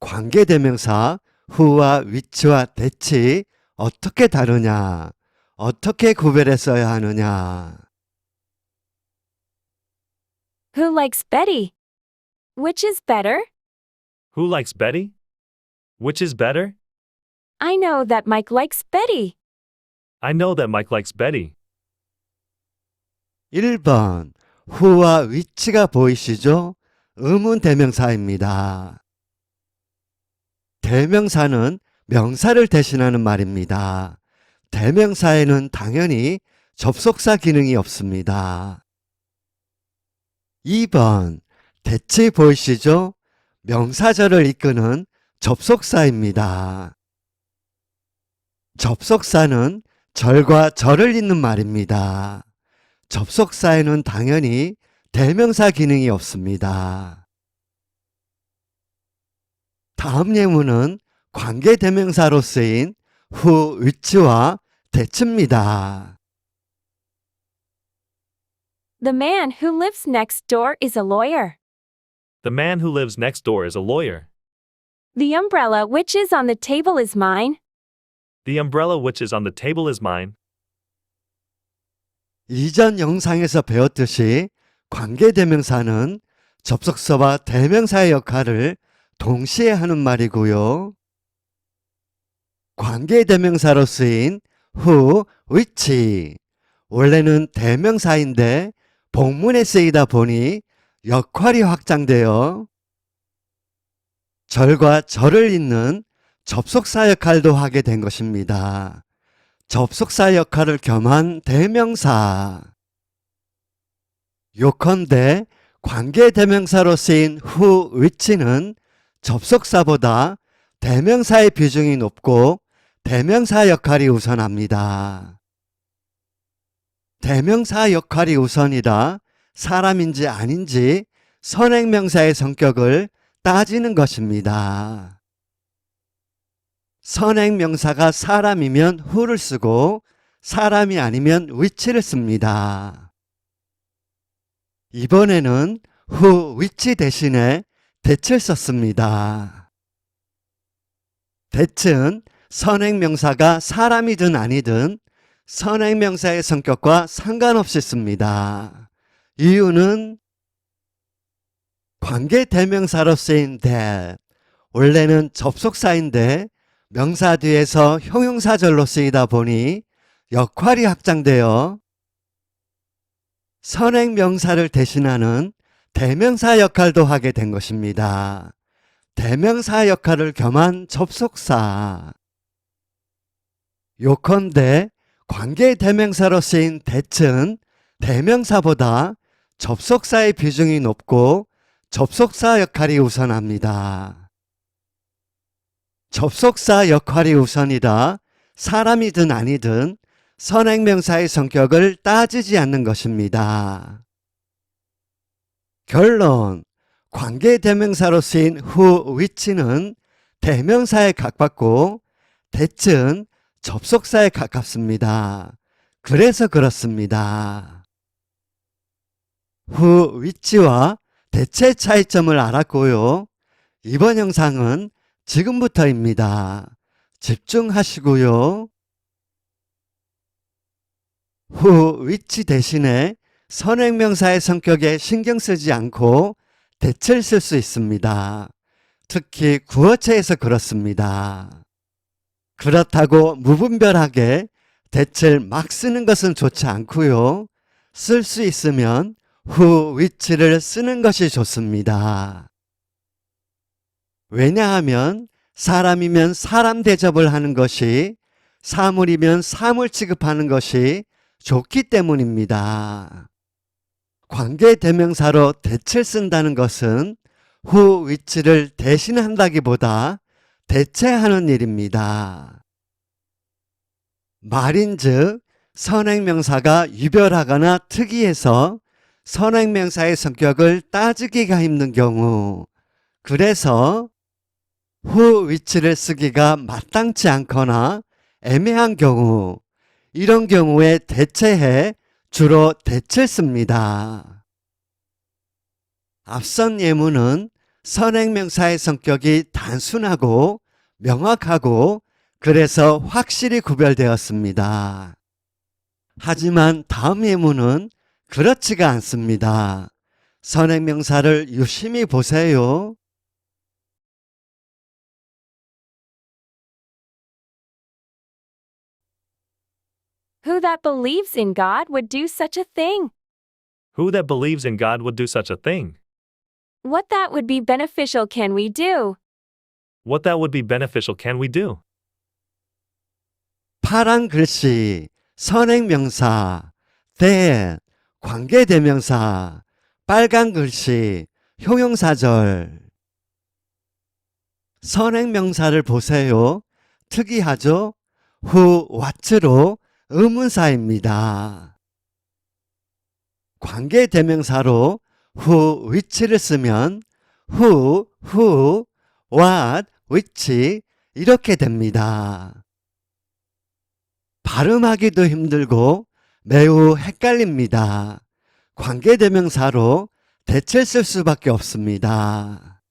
관계대명사 who와 which와 that이 어떻게 다르냐, 어떻게 구별해 써야 하느냐. Who likes Betty? Which is better? Who likes Betty? Which is better? I know that Mike likes Betty. I know that Mike likes Betty. 1번 who와 which가 보이시죠? 의문 대명사입니다. 대명사는 명사를 대신하는 말입니다. 대명사에는 당연히 접속사 기능이 없습니다. 2번 that이 보이시죠? 명사절을 이끄는 접속사입니다. 접속사는 절과 절을 잇는 말입니다. 접속사에는 당연히 대명사 기능이 없습니다. 다음 예문은 관계대명사로 쓰인 who, which와 that입니다. The man who lives next door is a lawyer. The man who lives next door is a lawyer. The umbrella which is on the table is mine. The umbrella which is on the table is mine. 이전 영상에서 배웠듯이 관계대명사는 접속사와 대명사의 역할을 동시에 하는 말이고요. 관계대명사로 쓰인 who, which 원래는 대명사인데 복문에 쓰이다 보니 역할이 확장되어 절과 절을 잇는 접속사 역할도 하게 된 것입니다. 접속사 역할을 겸한 대명사. 요컨대 관계대명사로 쓰인 who, which는 접속사보다 대명사의 비중이 높고 대명사 역할이 우선합니다. 대명사 역할이 우선이라 사람인지 아닌지 선행명사의 성격을 따지는 것입니다. 선행명사가 사람이면 who를 쓰고 사람이 아니면 which를 씁니다. 이번에는 who, which 대신에 that을 썼습니다. that은 선행명사가 사람이든 아니든 선행명사의 성격과 상관없이 씁니다. 이유는 관계대명사로 쓰인 that, 원래는 접속사인데 명사 뒤에서 형용사절로 쓰이다 보니 역할이 확장되어 선행명사를 대신하는 대명사 역할도 하게 된 것입니다. 대명사 역할을 겸한 접속사. 요컨대 관계대명사로 쓰인 that은 대명사보다 접속사의 비중이 높고 접속사 역할이 우선합니다. 접속사 역할이 우선이라 사람이든 아니든 선행명사의 성격을 따지지 않는 것입니다. 결론, 관계대명사로 쓰인 who, which는 대명사에 가깝고 that은 접속사에 가깝습니다. 그래서 그렇습니다. who, which와 that의 차이점을 알았고요. 이번 영상은 지금부터입니다. 집중하시고요. who, which 대신에 선행명사의 성격에 신경 쓰지 않고 that을 쓸 수 있습니다. 특히 구어체에서 그렇습니다. 그렇다고 무분별하게 that을 막 쓰는 것은 좋지 않고요. 쓸 수 있으면 who, which를 쓰는 것이 좋습니다. 왜냐하면 사람이면 사람 대접을 하는 것이, 사물이면 사물 취급하는 것이 좋기 때문입니다. 관계대명사로 that을 쓴다는 것은 who, which를 대신한다기보다 대체하는 일입니다. 말인즉 선행명사가 유별하거나 특이해서 선행명사의 성격을 따지기가 힘든 경우, 그래서 who, which를 쓰기가 마땅치 않거나 애매한 경우, 이런 경우에 대체해 주로 that을 씁니다. 앞선 예문은 선행명사의 성격이 단순하고 명확하고 그래서 확실히 구별되었습니다. 하지만 다음 예문은 그렇지가 않습니다. 선행명사를 유심히 보세요. Who that believes in God would do such a thing? Who that believes in God would do such a thing? What that would be beneficial can we do? What that would be beneficial can we do? 파란 글씨, 선행명사, that, 관계대명사, 빨간 글씨, 형용사절. 선행명사를 보세요. 특이하죠? who, what로 의문사입니다. 관계대명사로 who, which를 쓰면 who, what, which 이렇게 됩니다. 발음하기도 힘들고 매우 헷갈립니다. 관계대명사로 대체를 쓸 수밖에 없습니다.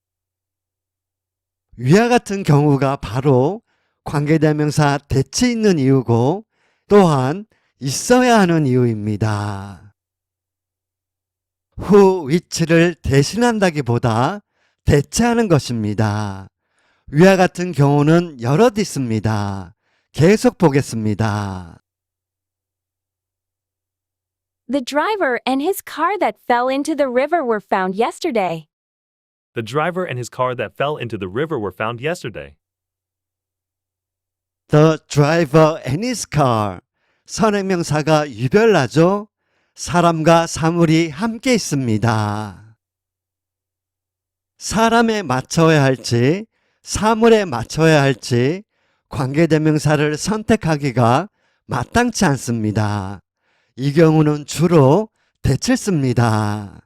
위와 같은 경우가 바로 관계대명사 대치 있는 이유고 또한 있어야 하는 이유입니다. who, which를 대신한다기보다 대체하는 것입니다. 위와 같은 경우는 여럿 있습니다. 계속 보겠습니다. The driver and his car that fell into the river were found yesterday. The driver and his car that fell into the river were found yesterday. The driver and his car. 선행명사가 유별나죠? 사람과 사물이 함께 있습니다. 사람에 맞춰야 할지, 사물에 맞춰야 할지 관계대명사를 선택하기가 마땅치 않습니다. 이 경우는 주로 대체를 씁니다.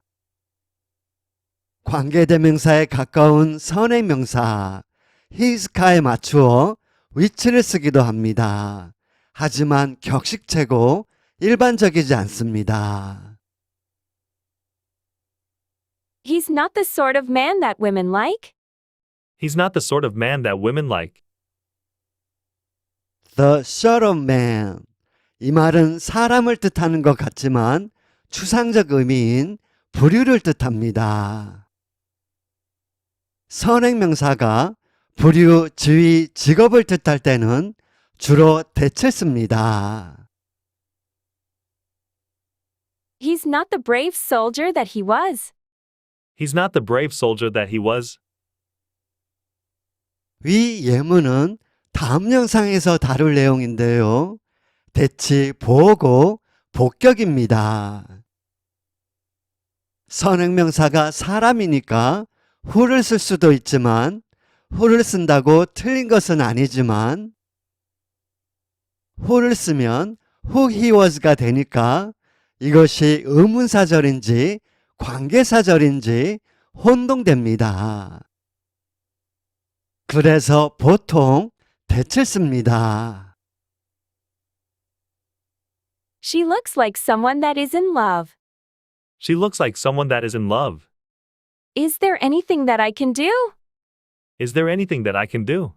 관계대명사에 가까운 선행명사 his car에 맞추어 which를 쓰기도 합니다. 하지만 격식체고 일반적이지 않습니다. He's not the sort of man that women like. He's not the sort of man that women like. The sort of man. 이 말은 사람을 뜻하는 것 같지만 추상적 의미인 부류를 뜻합니다. 선행명사가 부류, 지위, 직업을 뜻할 때는 주로 대체 씁니다. He's not the brave soldier that he was. He's not the brave soldier that he was. 위 예문은 다음 영상에서 다룰 내용인데요. 대치 보고 복격입니다. 선행명사가 사람이니까 who를 쓸 수도 있지만 who를 쓴다고 틀린 것은 아니지만 who를 쓰면 who he was가 되니까 이것이 의문사절인지 관계사절인지 혼동됩니다. 그래서 보통 대체 씁니다. She looks like someone that is in love. She looks like someone that is in love. Is there anything that I can do? Is there anything that I can do?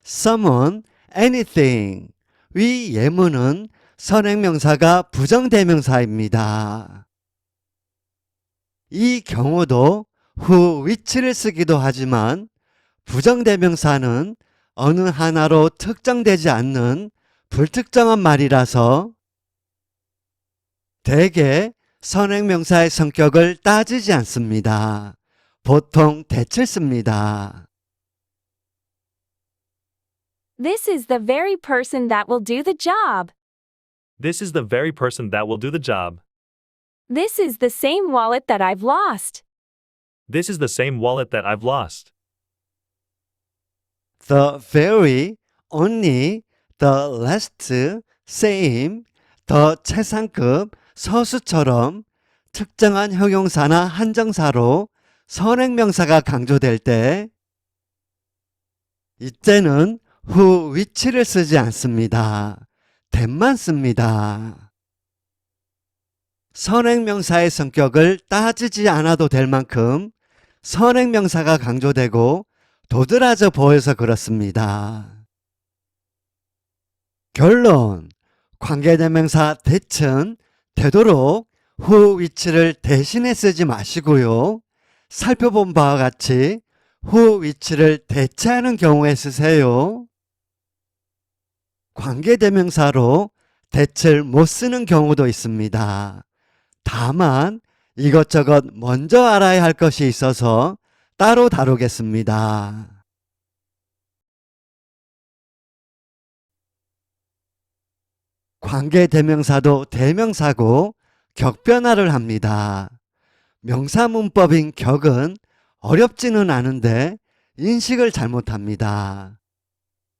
someone, anything. 위 예문은 선행명사가 부정대명사입니다. 이 경우도 who, which를 쓰기도 하지만 부정대명사는 어느 하나로 특정되지 않는 불특정한 말이라서 대개 선행명사의 성격을 따지지 않습니다. 보통 대체를 씁니다. This is the very person that will do the job. This is the very person that will do the job. This is the same wallet that I've lost. This is the same wallet that I've lost. The very, only, the last, same, 더 최상급, 서수처럼 특정한 형용사나 한정사로 선행명사가 강조될 때 이때는 who, which를 쓰지 않습니다. that만 씁니다. 선행명사의 성격을 따지지 않아도 될 만큼 선행명사가 강조되고 도드라져 보여서 그렇습니다. 결론. 관계대명사 that은 되도록 who which를 대신에 쓰지 마시고요. 살펴본 바와 같이 who which를 대체하는 경우에 쓰세요. 관계대명사로 that을 못 쓰는 경우도 있습니다. 다만 이것저것 먼저 알아야 할 것이 있어서 따로 다루겠습니다. 관계대명사도 대명사고 격변화를 합니다. 명사문법인 격은 어렵지는 않은데 인식을 잘못합니다.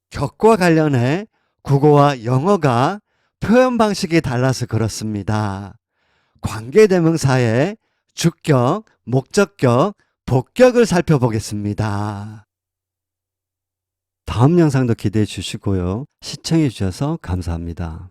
격과 관련해 국어와 영어가 표현 방식이 달라서 그렇습니다. 관계대명사의 주격, 목적격, 복격을 살펴보겠습니다. 다음 영상도 기대해 주시고요. 시청해 주셔서 감사합니다.